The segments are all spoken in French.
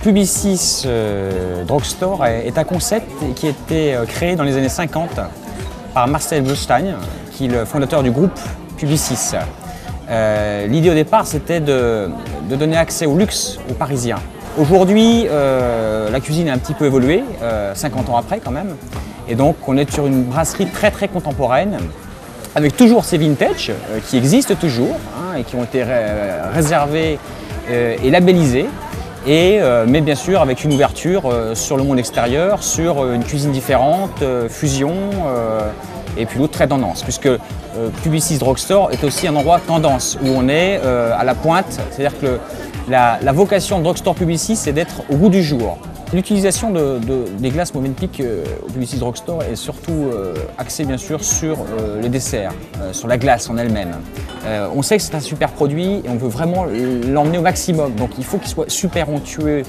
Publicis Drugstore est un concept qui a été créé dans les années 50 par Marcel Blostein, qui est le fondateur du groupe Publicis. L'idée au départ, c'était de donner accès au luxe aux Parisiens. Aujourd'hui, la cuisine a un petit peu évolué, 50 ans après quand même, et donc on est sur une brasserie très contemporaine, avec toujours ces vintage qui existent toujours et qui ont été réservés et labellisés. Mais bien sûr avec une ouverture sur le monde extérieur, sur une cuisine différente, fusion, et puis l'autre très tendance, puisque Publicis Drugstore est aussi un endroit tendance, où on est à la pointe, c'est-à-dire que la vocation de Drugstore Publicis, c'est d'être au goût du jour. L'utilisation des glaces Mövenpick au Publicis Drugstore est surtout axée bien sûr sur les desserts, sur la glace en elle-même. On sait que c'est un super produit et on veut vraiment l'emmener au maximum, donc il faut qu'il soit super onctueux.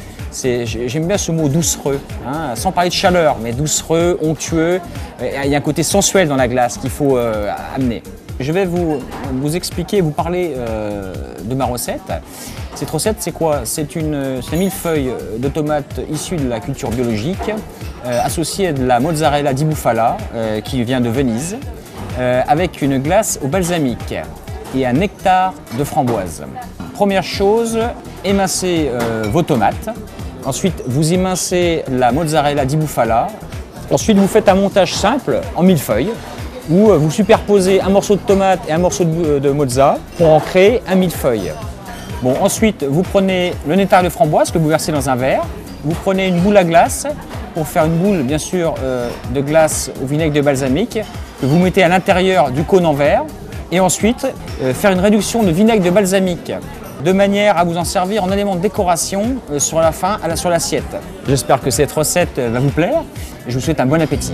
J'aime bien ce mot doucereux, sans parler de chaleur, mais doucereux, onctueux. Il y a un côté sensuel dans la glace qu'il faut amener. Je vais vous expliquer, vous parler de ma recette. Cette recette, c'est quoi? C'est un millefeuille de tomates issues de la culture biologique, associée à de la mozzarella di bufala, qui vient de Venise, avec une glace au balsamique et un nectar de framboise. Première chose, émincez vos tomates. Ensuite, vous émincez la mozzarella di bufala. Ensuite, vous faites un montage simple en millefeuille, où vous superposez un morceau de tomate et un morceau de mozza pour en créer un millefeuille. Bon, ensuite, vous prenez le nectar de framboise que vous versez dans un verre. Vous prenez une boule à glace pour faire une boule, bien sûr, de glace au vinaigre de balsamique que vous mettez à l'intérieur du cône en verre. Et ensuite, faire une réduction de vinaigre de balsamique de manière à vous en servir en élément de décoration sur la fin, sur l'assiette. J'espère que cette recette va vous plaire et je vous souhaite un bon appétit.